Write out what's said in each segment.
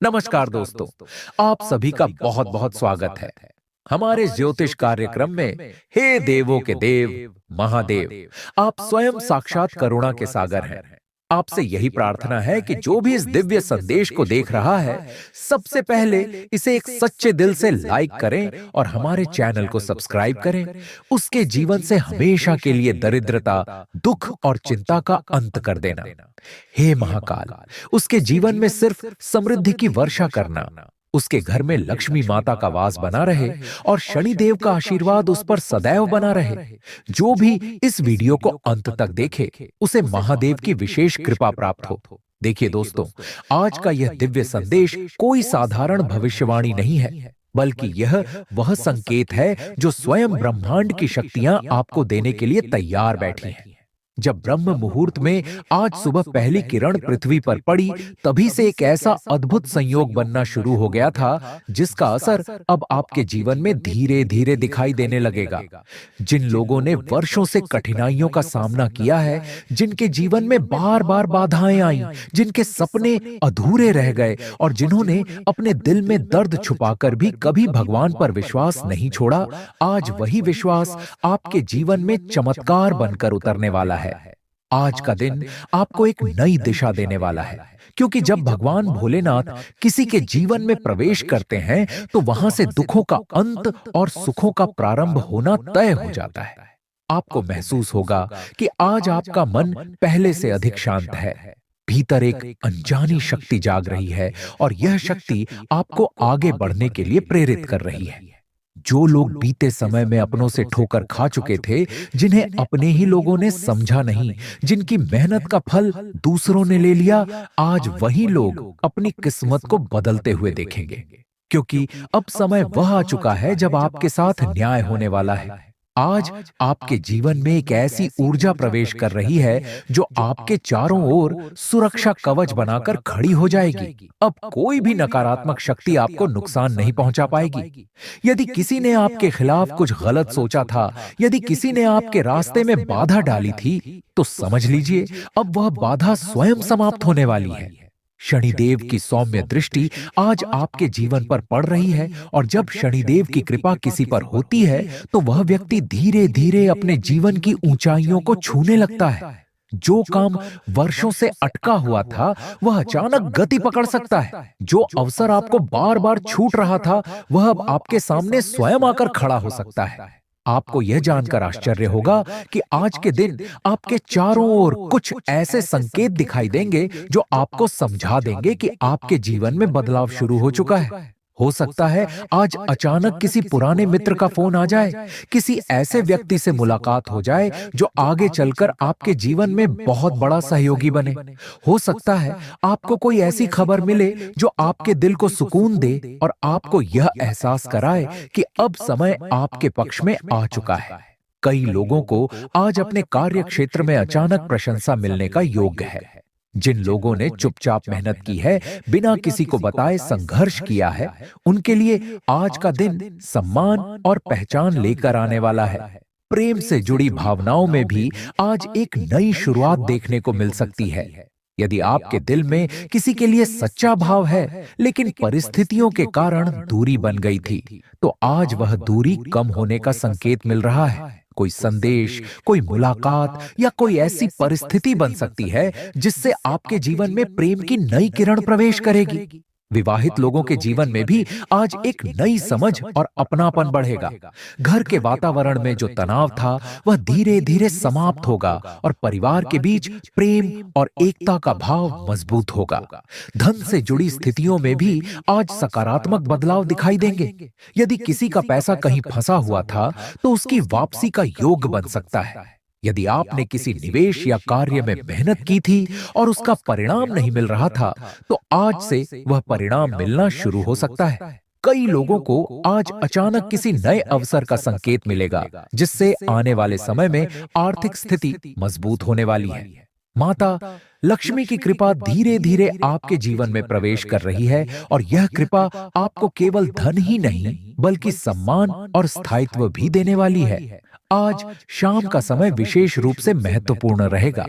नमस्कार दोस्तों, आप सभी का बहुत बहुत स्वागत है हमारे ज्योतिष कार्यक्रम में। हे देवों के देव महादेव, आप स्वयं साक्षात करुणा के सागर हैं। आपसे यही प्रार्थना है कि जो भी इस दिव्य संदेश को देख रहा है, सबसे पहले इसे एक सच्चे दिल से लाइक करें और हमारे चैनल को सब्सक्राइब करें। उसके जीवन से हमेशा के लिए दरिद्रता, दुख और चिंता का अंत कर देना। हे महाकाल, उसके जीवन में सिर्फ समृद्धि की वर्षा करना, उसके घर में लक्ष्मी माता का वास बना रहे और शनिदेव का आशीर्वाद उस पर सदैव बना रहे। जो भी इस वीडियो को अंत तक देखे, उसे महादेव की विशेष कृपा प्राप्त हो। देखिए दोस्तों, आज का यह दिव्य संदेश कोई साधारण भविष्यवाणी नहीं है, बल्कि यह वह संकेत है जो स्वयं ब्रह्मांड की शक्तियां आपको देने के लिए तैयार बैठी हैं। जब ब्रह्म मुहूर्त में आज सुबह पहली किरण पृथ्वी पर पड़ी, तभी से एक ऐसा अद्भुत संयोग बनना शुरू हो गया था जिसका असर अब आपके जीवन में धीरे धीरे दिखाई देने लगेगा। जिन लोगों ने वर्षों से कठिनाइयों का सामना किया है, जिनके जीवन में बार बार बाधाएं आईं, जिनके सपने अधूरे रह गए और जिन्होंने अपने दिल में दर्द छुपाकर भी कभी भगवान पर विश्वास नहीं छोड़ा, आज वही विश्वास आपके जीवन में चमत्कार बनकर उतरने वाला है। आज का दिन आपको एक नई दिशा देने वाला है, क्योंकि जब भगवान भोलेनाथ किसी के जीवन में प्रवेश करते हैं तो वहां से दुखों का अंत और सुखों का प्रारंभ होना तय हो जाता है। आपको महसूस होगा कि आज आपका मन पहले से अधिक शांत है। भीतर एक अनजानी शक्ति जाग रही है और यह शक्ति आपको आगे बढ़ने के लिए प्रेरित कर रही है। जो लोग बीते समय में अपनों से ठोकर खा चुके थे, जिन्हें अपने ही लोगों ने समझा नहीं, जिनकी मेहनत का फल दूसरों ने ले लिया, आज वही लोग अपनी किस्मत को बदलते हुए देखेंगे। क्योंकि अब समय वह आ चुका है जब आपके साथ न्याय होने वाला है। आज आपके जीवन में एक ऐसी ऊर्जा प्रवेश कर रही है जो आपके चारों ओर सुरक्षा कवच बनाकर खड़ी हो जाएगी। अब कोई भी नकारात्मक शक्ति आपको नुकसान नहीं पहुंचा पाएगी। यदि किसी ने आपके खिलाफ कुछ गलत सोचा था, यदि किसी ने आपके रास्ते में बाधा डाली थी, तो समझ लीजिए अब वह बाधा स्वयं समाप्त होने वाली है। शनिदेव की सौम्य दृष्टि आज आपके जीवन पर पड़ रही है और जब शनिदेव की कृपा किसी पर होती है तो वह व्यक्ति धीरे धीरे अपने जीवन की ऊंचाइयों को छूने लगता है। जो काम वर्षों से अटका हुआ था, वह अचानक गति पकड़ सकता है। जो अवसर आपको बार बार छूट रहा था, वह अब आपके सामने स्वयं आकर खड़ा हो सकता है। आपको यह जानकर आश्चर्य होगा कि आज के दिन आपके चारों ओर कुछ ऐसे संकेत दिखाई देंगे जो आपको समझा देंगे कि आपके जीवन में बदलाव शुरू हो चुका है। हो सकता है आज अचानक किसी पुराने मित्र का फोन आ जाए, किसी ऐसे व्यक्ति से मुलाकात हो जाए जो आगे चलकर आपके जीवन में बहुत बड़ा सहयोगी बने। हो सकता है आपको कोई ऐसी खबर मिले जो आपके दिल को सुकून दे और आपको यह एहसास कराए कि अब समय आपके पक्ष में आ चुका है। कई लोगों को आज अपने कार्य क्षेत्र में अचानक प्रशंसा मिलने का योग है। जिन लोगों ने चुपचाप मेहनत की है, बिना किसी को बताए संघर्ष किया है, उनके लिए आज का दिन सम्मान और पहचान लेकर आने वाला है। प्रेम से जुड़ी भावनाओं में भी आज एक नई शुरुआत देखने को मिल सकती है। यदि आपके दिल में किसी के लिए सच्चा भाव है, लेकिन परिस्थितियों के कारण दूरी बन गई थी, तो आज वह दूरी कम होने का संकेत मिल रहा है। कोई संदेश, कोई मुलाकात या कोई ऐसी परिस्थिति बन सकती है जिससे आपके जीवन में प्रेम की नई किरण प्रवेश करेगी। विवाहित लोगों के जीवन में भी आज एक नई समझ और अपनापन बढ़ेगा। घर के वातावरण में जो तनाव था, वह धीरे धीरे समाप्त होगा और परिवार के बीच प्रेम और एकता का भाव मजबूत होगा। धन से जुड़ी स्थितियों में भी आज सकारात्मक बदलाव दिखाई देंगे। यदि किसी का पैसा कहीं फंसा हुआ था, तो उसकी वापसी का योग बन सकता है। यदि आपने किसी निवेश या कार्य में मेहनत की थी और उसका परिणाम नहीं मिल रहा था, तो आज से वह परिणाम मिलना शुरू हो सकता है। कई लोगों को आज अचानक किसी नए अवसर का संकेत मिलेगा, जिससे आने वाले समय में आर्थिक स्थिति मजबूत होने वाली है। माता लक्ष्मी की कृपा धीरे धीरे आपके जीवन में प्रवेश कर रही है और यह कृपा आपको केवल धन ही नहीं, बल्कि सम्मान और स्थायित्व भी देने वाली है। आज शाम का समय विशेष रूप से महत्वपूर्ण रहेगा।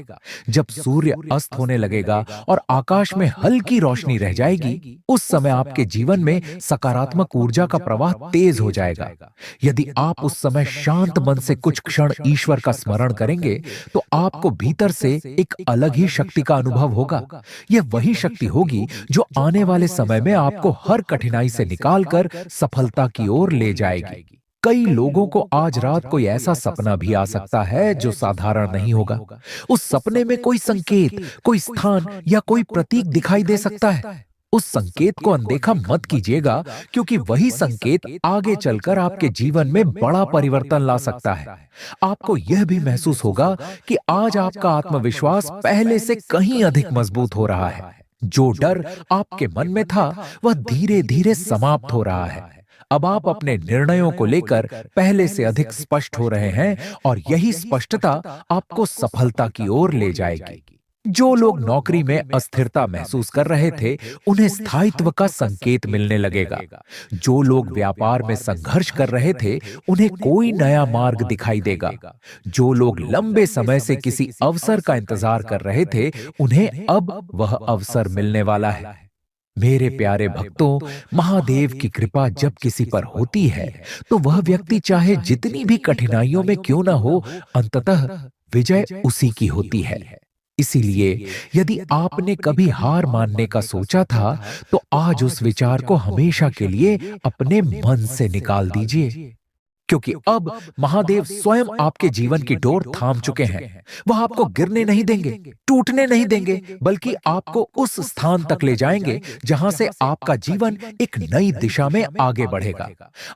जब सूर्य अस्त होने लगेगा और आकाश में हल्की रोशनी रह जाएगी, उस समय आपके जीवन में सकारात्मक ऊर्जा का प्रवाह तेज हो जाएगा। यदि आप उस समय शांत मन से कुछ क्षण ईश्वर का स्मरण करेंगे, तो आपको भीतर से एक अलग ही शक्ति का अनुभव होगा। यह वही शक्ति होगी जो आने वाले समय में आपको हर कठिनाई से निकालकर सफलता की ओर ले जाएगी। कई लोगों को आज रात कोई ऐसा सपना भी आ सकता है जो साधारण नहीं होगा। उस सपने में कोई संकेत, कोई स्थान या कोई प्रतीक दिखाई दे सकता है। उस संकेत को अनदेखा मत कीजिएगा, क्योंकि वही संकेत आगे चलकर आपके जीवन में बड़ा परिवर्तन ला सकता है। आपको यह भी महसूस होगा कि आज आपका आत्मविश्वास पहले से कहीं अधिक मजबूत हो रहा है। जो डर आपके मन में था, वह धीरे धीरे समाप्त हो रहा है। अब आप अपने निर्णयों को लेकर पहले से अधिक स्पष्ट हो रहे हैं और यही स्पष्टता आपको सफलता की ओर ले जाएगी। जो लोग नौकरी में अस्थिरता महसूस कर रहे थे, उन्हें स्थायित्व का संकेत मिलने लगेगा। जो लोग व्यापार में संघर्ष कर रहे थे, उन्हें कोई नया मार्ग दिखाई देगा। जो लोग लंबे समय से किसी अवसर का इंतजार कर रहे थे, उन्हें अब वह अवसर मिलने वाला है। मेरे प्यारे भक्तों, महादेव की कृपा जब किसी पर होती है, तो वह व्यक्ति चाहे जितनी भी कठिनाइयों में क्यों ना हो, अंततः विजय उसी की होती है। इसीलिए यदि आपने कभी हार मानने का सोचा था, तो आज उस विचार को हमेशा के लिए अपने मन से निकाल दीजिए, क्योंकि अब महादेव स्वयं आपके जीवन की डोर थाम चुके हैं। वह आपको गिरने नहीं देंगे, टूटने नहीं देंगे, बल्कि आपको उस स्थान तक ले जाएंगे जहां से आपका जीवन एक नई दिशा में आगे बढ़ेगा।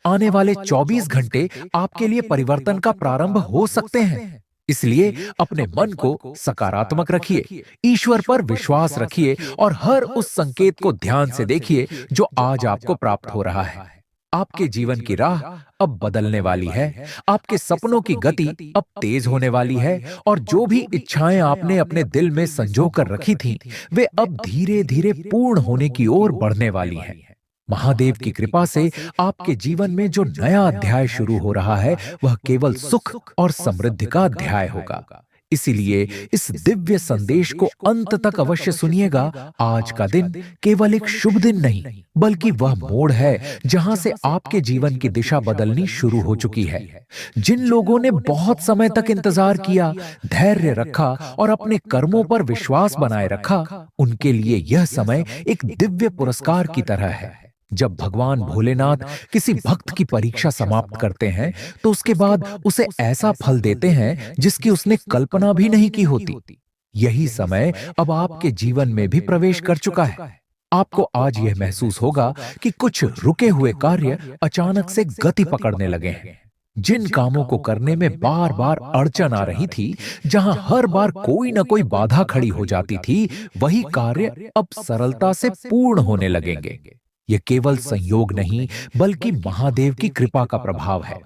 आने वाले 24 घंटे आपके लिए परिवर्तन का प्रारंभ हो सकते हैं। इसलिए अपने मन को सकारात्मक रखिए, ईश्वर पर विश्वास रखिए और हर उस संकेत को ध्यान से देखिए जो आज आपको प्राप्त हो रहा है। आपके जीवन की राह अब बदलने वाली है, आपके सपनों की गति अब तेज होने वाली है और जो भी इच्छाएं आपने अपने दिल में संजो कर रखी थीं, वे अब धीरे धीरे पूर्ण होने की ओर बढ़ने वाली हैं। महादेव की कृपा से आपके जीवन में जो नया अध्याय शुरू हो रहा है, वह केवल सुख और समृद्धि का अध्याय होगा। इसीलिए इस दिव्य संदेश को अंत तक अवश्य सुनिएगा। आज का दिन केवल एक शुभ दिन नहीं, बल्कि वह मोड़ है जहां से आपके जीवन की दिशा बदलनी शुरू हो चुकी है। जिन लोगों ने बहुत समय तक इंतजार किया, धैर्य रखा और अपने कर्मों पर विश्वास बनाए रखा, उनके लिए यह समय एक दिव्य पुरस्कार की तरह है। जब भगवान भोलेनाथ किसी भक्त की परीक्षा समाप्त करते हैं, तो उसके बाद उसे ऐसा फल देते हैं जिसकी उसने कल्पना भी नहीं की होती। यही समय अब आपके जीवन में भी प्रवेश कर चुका है। आपको आज यह महसूस होगा कि कुछ रुके हुए कार्य अचानक से गति पकड़ने लगे हैं। जिन कामों को करने में बार बार अड़चन आ रही थी, जहां हर बार कोई न कोई बाधा खड़ी हो जाती थी, वही कार्य अब सरलता से पूर्ण होने लगेंगे। यह केवल संयोग नहीं, बल्कि महादेव की कृपा का प्रभाव है।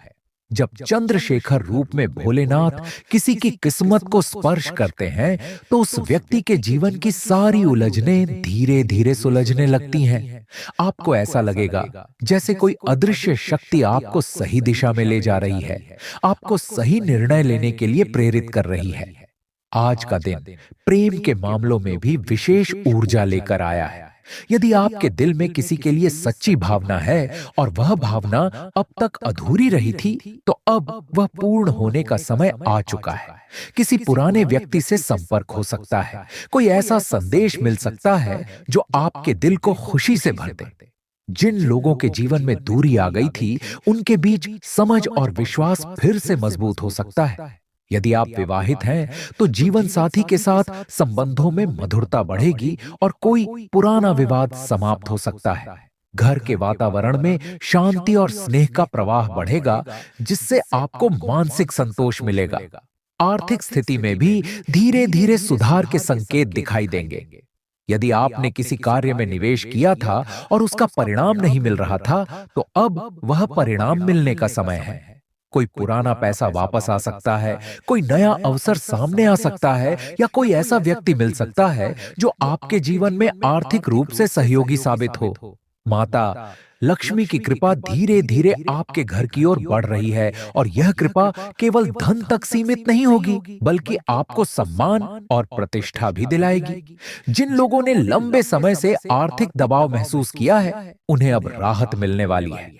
जब चंद्रशेखर रूप में भोलेनाथ किसी की किस्मत को स्पर्श करते हैं, तो उस व्यक्ति के जीवन की सारी उलझनें धीरे धीरे सुलझने लगती हैं। आपको ऐसा लगेगा जैसे कोई अदृश्य शक्ति आपको सही दिशा में ले जा रही है, आपको सही निर्णय लेने के लिए प्रेरित कर रही है। आज का दिन प्रेम के मामलों में भी विशेष ऊर्जा लेकर आया है। यदि आपके दिल में किसी के लिए सच्ची भावना है और वह भावना अब तक अधूरी रही थी, तो अब वह पूर्ण होने का समय आ चुका है। किसी पुराने व्यक्ति से संपर्क हो सकता है, कोई ऐसा संदेश मिल सकता है जो आपके दिल को खुशी से भर दे। जिन लोगों के जीवन में दूरी आ गई थी, उनके बीच समझ और विश्वास फिर से मजबूत हो सकता है। यदि आप विवाहित हैं, तो जीवन साथी के साथ संबंधों में मधुरता बढ़ेगी और कोई पुराना विवाद समाप्त हो सकता है। घर के वातावरण में शांति और स्नेह का प्रवाह बढ़ेगा, जिससे आपको मानसिक संतोष मिलेगा। आर्थिक स्थिति में भी धीरे धीरे सुधार के संकेत दिखाई देंगे। यदि आपने किसी कार्य में निवेश किया था और उसका परिणाम नहीं मिल रहा था, तो अब वह परिणाम मिलने का समय है। कोई पुराना पैसा वापस आ सकता है, कोई नया अवसर सामने आ सकता है, या कोई ऐसा व्यक्ति मिल सकता है जो आपके जीवन में आर्थिक रूप से सहयोगी साबित हो। माता लक्ष्मी की कृपा धीरे धीरे आपके घर की ओर बढ़ रही है और यह कृपा केवल धन तक सीमित नहीं होगी, बल्कि आपको सम्मान और प्रतिष्ठा भी दिलाएगी। जिन लोगों ने लंबे समय से आर्थिक दबाव महसूस किया है, उन्हें अब राहत मिलने वाली है।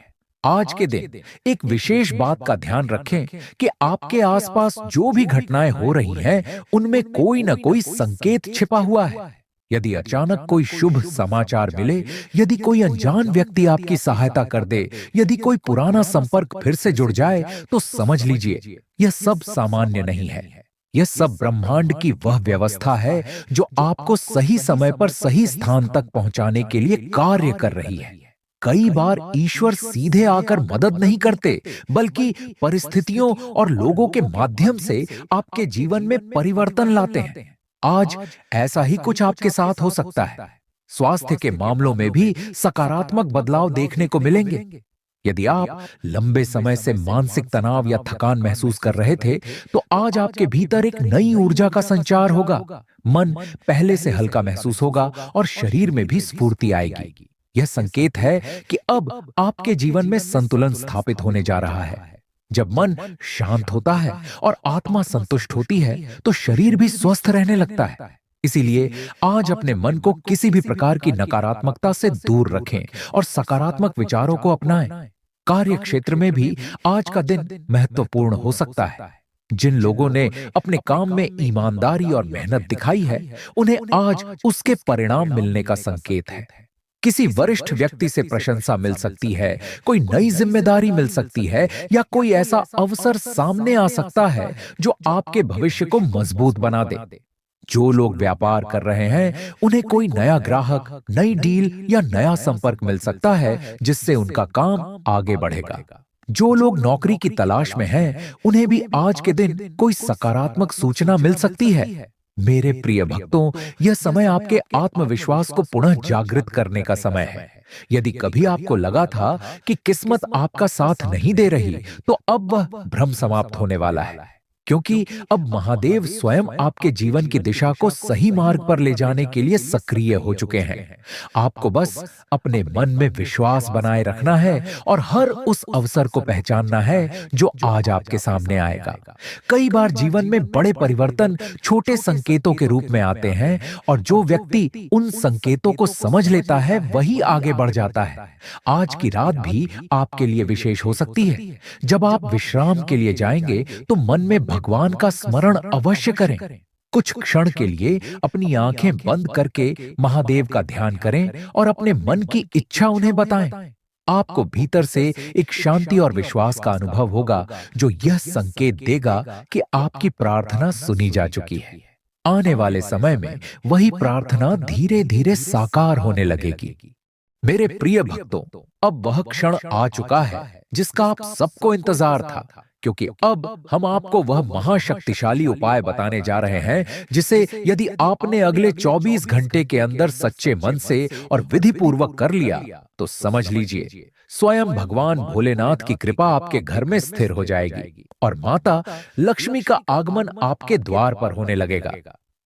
आज के दिन एक विशेष बात का ध्यान रखें कि आपके आसपास जो भी घटनाएं हो रही हैं, उनमें कोई न कोई संकेत छिपा हुआ है। यदि अचानक कोई शुभ समाचार मिले, यदि कोई अनजान व्यक्ति आपकी सहायता कर दे, यदि कोई पुराना संपर्क फिर से जुड़ जाए, तो समझ लीजिए यह सब सामान्य नहीं है। यह सब ब्रह्मांड की वह व्यवस्था है जो आपको सही समय पर सही स्थान तक पहुंचाने के लिए कार्य कर रही है। कई बार ईश्वर सीधे आकर मदद नहीं करते, बल्कि परिस्थितियों और लोगों के माध्यम से आपके जीवन में परिवर्तन लाते हैं। आज ऐसा ही कुछ आपके साथ हो सकता है। स्वास्थ्य के मामलों में भी सकारात्मक बदलाव देखने को मिलेंगे। यदि आप लंबे समय से मानसिक तनाव या थकान महसूस कर रहे थे, तो आज आपके भीतर एक नई ऊर्जा का संचार होगा। मन पहले से हल्का महसूस होगा और शरीर में भी स्फूर्ति आएगी। यह संकेत है कि अब आपके जीवन में संतुलन स्थापित होने जा रहा है। जब मन शांत होता है और आत्मा संतुष्ट होती है, तो शरीर भी स्वस्थ रहने लगता है। इसीलिए आज अपने मन को किसी भी प्रकार की नकारात्मकता से दूर रखें और सकारात्मक विचारों को अपनाएं। कार्य क्षेत्र में भी आज का दिन महत्वपूर्ण हो सकता है। जिन लोगों ने अपने काम में ईमानदारी और मेहनत दिखाई है, उन्हें आज उसके परिणाम मिलने का संकेत है। किसी वरिष्ठ व्यक्ति से प्रशंसा मिल सकती है, कोई नई जिम्मेदारी मिल सकती है, या कोई ऐसा अवसर सामने आ सकता है जो आपके भविष्य को मजबूत बना दे। जो लोग व्यापार कर रहे हैं, उन्हें कोई नया ग्राहक, नई डील या नया संपर्क मिल सकता है, जिससे उनका काम आगे बढ़ेगा। जो लोग नौकरी की तलाश में हैं, उन्हें भी आज के दिन कोई सकारात्मक सूचना मिल सकती है। मेरे प्रिय भक्तों, यह समय आपके आत्मविश्वास को पुनः जागृत करने का समय है। यदि कभी आपको लगा था कि किस्मत आपका साथ नहीं दे रही, तो अब वह भ्रम समाप्त होने वाला है, क्योंकि अब महादेव स्वयं आपके जीवन की दिशा को सही मार्ग पर ले जाने के लिए सक्रिय हो चुके हैं। आपको बस अपने मन में विश्वास बनाए रखना है और हर उस अवसर को पहचानना है जो आज आपके सामने आएगा। कई बार जीवन में बड़े परिवर्तन छोटे संकेतों के रूप में आते हैं, और जो व्यक्ति उन संकेतों को समझ लेता है, वही आगे बढ़ जाता है। आज की रात भी आपके लिए विशेष हो सकती है। जब आप विश्राम के लिए जाएंगे, तो मन में भगवान का स्मरण अवश्य करें। कुछ क्षण के लिए अपनी आंखें बंद करके महादेव का ध्यान करें और अपने मन की इच्छा उन्हें बताएं। आपको भीतर से एक शांति और विश्वास का अनुभव होगा, जो यह संकेत देगा कि आपकी प्रार्थना सुनी जा चुकी है। आने वाले समय में वही प्रार्थना धीरे धीरे साकार होने लगेगी। मेरे प्रिय भक्तों, अब वह क्षण आ चुका है जिसका आप सबको इंतजार था, क्योंकि अब हम आपको वह महाशक्तिशाली उपाय बताने जा रहे हैं, जिसे यदि आपने अगले 24 घंटे के अंदर सच्चे मन से और विधि पूर्वक कर लिया, तो समझ लीजिए स्वयं भगवान भोलेनाथ की कृपा आपके घर में स्थिर हो जाएगी और माता लक्ष्मी का आगमन आपके द्वार पर होने लगेगा।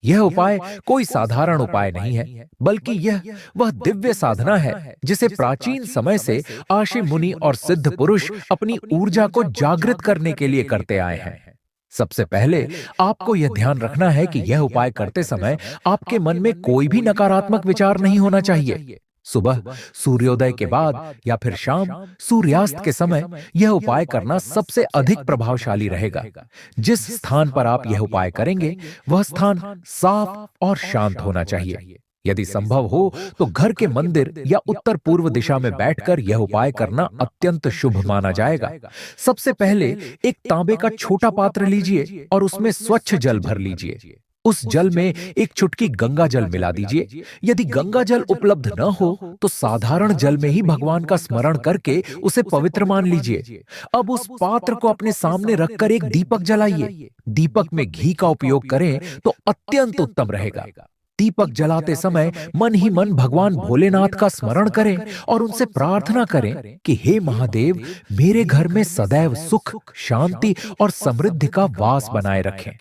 यह उपाय कोई साधारण उपाय नहीं है, बल्कि यह वह दिव्य साधना है जिसे प्राचीन समय से आशी मुनि और सिद्ध पुरुष अपनी ऊर्जा को जागृत करने के लिए करते आए हैं। सबसे पहले आपको यह ध्यान रखना है कि यह उपाय करते समय आपके मन में कोई भी नकारात्मक विचार नहीं होना चाहिए। सुबह सूर्योदय के बाद या फिर शाम सूर्यास्त के समय यह उपाय करना सबसे अधिक प्रभावशाली रहेगा। जिस स्थान पर आप यह उपाय करेंगे, वह स्थान साफ और शांत होना चाहिए। यदि संभव हो तो घर के मंदिर या उत्तर पूर्व दिशा में बैठकर यह उपाय करना अत्यंत शुभ माना जाएगा। सबसे पहले एक तांबे का छोटा पात्र लीजिए और उसमें स्वच्छ जल भर लीजिए। उस जल में एक चुटकी गंगा जल मिला दीजिए। यदि गंगा जल उपलब्ध न हो, तो साधारण जल में ही भगवान का स्मरण करके उसे पवित्र मान लीजिए। अब उस पात्र को अपने सामने रखकर एक दीपक जलाइए। दीपक में घी का उपयोग करें तो अत्यंत उत्तम रहेगा। दीपक जलाते समय मन ही मन भगवान भोलेनाथ का स्मरण करें और उनसे प्रार्थना करें कि हे महादेव, मेरे घर में सदैव सुख, शांति और समृद्धि का वास बनाए रखें।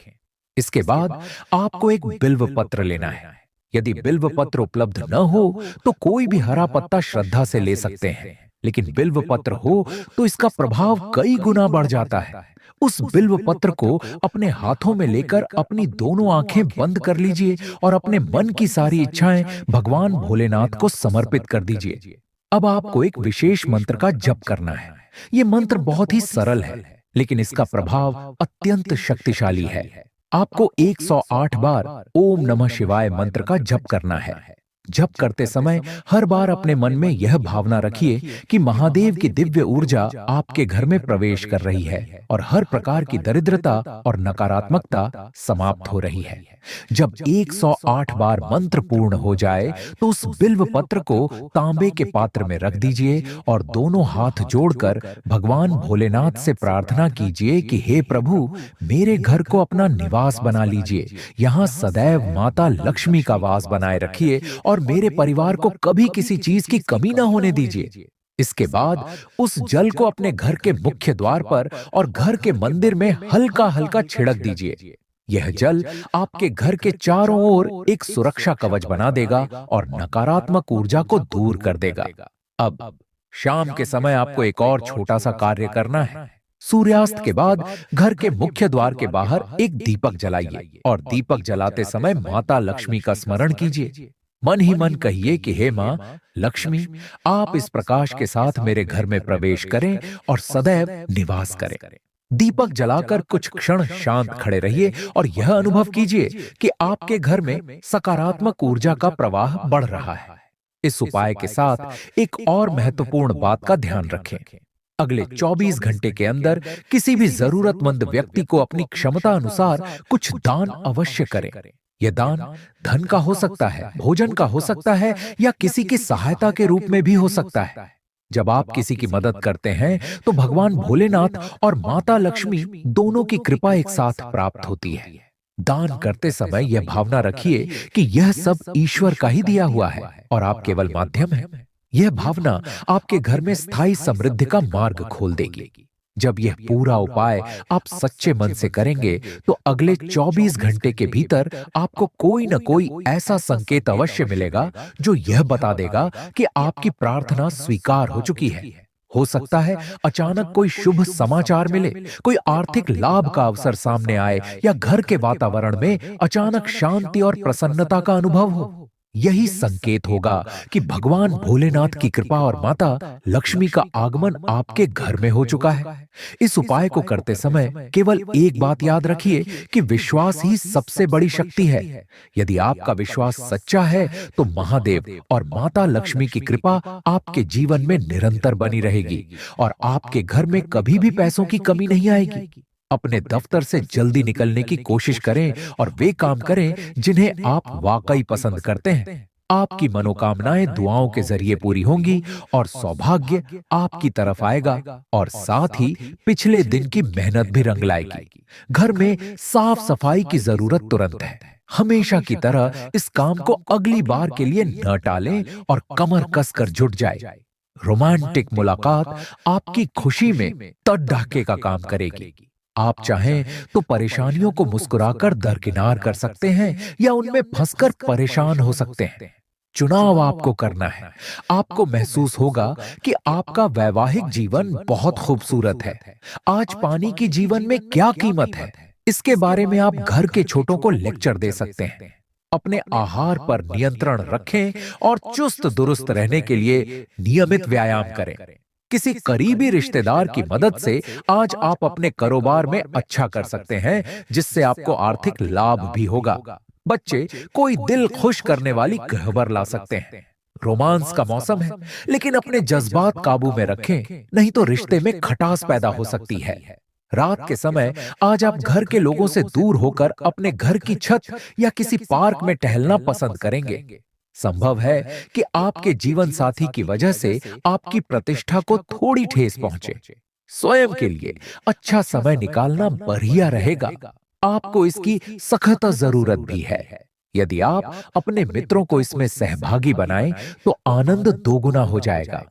इसके बाद आपको एक बिल्व पत्र लेना है। यदि बिल्व पत्र उपलब्ध न हो तो कोई भी हरा पत्ता श्रद्धा से ले सकते हैं, लेकिन बिल्व पत्र हो तो इसका प्रभाव कई गुना बढ़ जाता है। उस बिल्व पत्र को अपने हाथों में लेकर अपनी दोनों आंखें बंद कर लीजिए और अपने मन की सारी इच्छाएं भगवान भोलेनाथ को समर्पित कर दीजिए। अब आपको एक विशेष मंत्र का जप करना है। यह मंत्र बहुत ही सरल है, लेकिन इसका प्रभाव अत्यंत शक्तिशाली है। आपको 108 बार ओम नमः शिवाय मंत्र का जप करना है। जप करते समय हर बार अपने मन में यह भावना रखिए कि महादेव की दिव्य ऊर्जा आपके घर में प्रवेश कर रही है और हर प्रकार की दरिद्रता और नकारात्मकता समाप्त हो रही है। जब 108 बार मंत्र पूर्ण हो जाए तो उस बिल्व पत्र को तांबे के पात्र में रख दीजिए और दोनों हाथ जोड़कर भगवान भोलेनाथ से प्रार्थना कीजिए कि हे प्रभु, मेरे घर को अपना निवास बना लीजिए। यहाँ सदैव माता लक्ष्मी का वास बनाए रखिए और मेरे परिवार को कभी किसी चीज की कमी ना होने दीजिए। इसके बाद उस जल को अपने घर के मुख्य द्वार पर और घर के मंदिर में हल्का हल्का छिड़क दीजिए। यह जल आपके घर के चारों ओर एक सुरक्षा कवच बना देगा और नकारात्मक ऊर्जा को दूर कर देगा। अब शाम के समय आपको एक और छोटा सा कार्य करना है। सूर्यास्त के बाद घर के मुख्य द्वार के बाहर एक दीपक जलाइए और दीपक जलाते समय माता लक्ष्मी का स्मरण कीजिए। मन ही मन कहिए कि हे मां लक्ष्मी, आप इस प्रकाश के साथ मेरे घर में प्रवेश करें और सदैव निवास करें। दीपक जलाकर कुछ क्षण शांत खड़े रहिए और यह अनुभव कीजिए कि आपके घर में सकारात्मक ऊर्जा का प्रवाह बढ़ रहा है। इस उपाय के साथ एक और महत्वपूर्ण बात का ध्यान रखें। अगले 24 घंटे के अंदर किसी भी जरूरतमंद व्यक्ति को अपनी क्षमता अनुसार कुछ दान अवश्य करें। यह दान धन का हो सकता है, भोजन का हो सकता है या किसी की सहायता के रूप में भी हो सकता है। जब आप किसी की मदद करते हैं तो भगवान भोलेनाथ और माता लक्ष्मी दोनों की कृपा एक साथ प्राप्त होती है। दान करते समय यह भावना रखिए कि यह सब ईश्वर का ही दिया हुआ है और आप केवल माध्यम हैं। यह भावना आपके घर में स्थायी समृद्धि का मार्ग खोल देगी। जब यह पूरा उपाय आप सच्चे मन से करेंगे तो अगले 24 घंटे के भीतर आपको कोई न कोई ऐसा संकेत अवश्य मिलेगा जो यह बता देगा कि आपकी प्रार्थना स्वीकार हो चुकी है। हो सकता है अचानक कोई शुभ समाचार मिले, कोई आर्थिक लाभ का अवसर सामने आए या घर के वातावरण में अचानक शांति और प्रसन्नता का अनुभव हो। यही संकेत होगा कि भगवान भोलेनाथ की कृपा और माता लक्ष्मी का आगमन आपके घर में हो चुका है। इस उपाय को करते समय केवल एक बात याद रखिए कि विश्वास ही सबसे बड़ी शक्ति है। यदि आपका विश्वास सच्चा है तो महादेव और माता लक्ष्मी की कृपा आपके जीवन में निरंतर बनी रहेगी और आपके घर में कभी भी पैसों की कमी नहीं आएगी। अपने दफ्तर से जल्दी निकलने की कोशिश करें और वे काम करें जिन्हें आप वाकई पसंद करते हैं। आपकी मनोकामनाएं दुआओं के जरिए पूरी होंगी और सौभाग्य आपकी तरफ आएगा और साथ ही पिछले दिन की मेहनत भी रंग लाएगी। घर में साफ सफाई की जरूरत तुरंत है। हमेशा की तरह इस काम को अगली बार के लिए न टालें और कमर कसकर जुट जाए। रोमांटिक मुलाकात आपकी खुशी में तड़के का काम करेगी। आप चाहें तो परेशानियों को मुस्कुराकर दरकिनार कर सकते हैं या उनमें फंसकर परेशान हो सकते हैं। चुनाव आपको करना है। आपको महसूस होगा कि आपका वैवाहिक जीवन बहुत खूबसूरत है। आज पानी की जीवन में क्या कीमत है, इसके बारे में आप घर के छोटों को लेक्चर दे सकते हैं। अपने आहार पर नियंत्रण रखें और चुस्त दुरुस्त रहने के लिए नियमित व्यायाम करें। किसी करीबी रिश्तेदार की मदद से आज आप अपने कारोबार में अच्छा कर सकते हैं, जिससे आपको आर्थिक लाभ भी होगा। बच्चे कोई दिल खुश करने वाली खबर ला सकते हैं। रोमांस का मौसम है, लेकिन अपने जज्बात काबू में रखें, नहीं तो रिश्ते में खटास पैदा हो सकती है। रात के समय आज आप घर के लोगों से दूर होकर अपने घर की छत या किसी पार्क में टहलना पसंद करेंगे। संभव है कि आपके जीवन साथी की वजह से आपकी प्रतिष्ठा को थोड़ी ठेस पहुंचे। स्वयं के लिए अच्छा समय निकालना बढ़िया रहेगा। आपको इसकी सख्त जरूरत भी है। यदि आप अपने मित्रों को इसमें सहभागी बनाएं तो आनंद दोगुना हो जाएगा।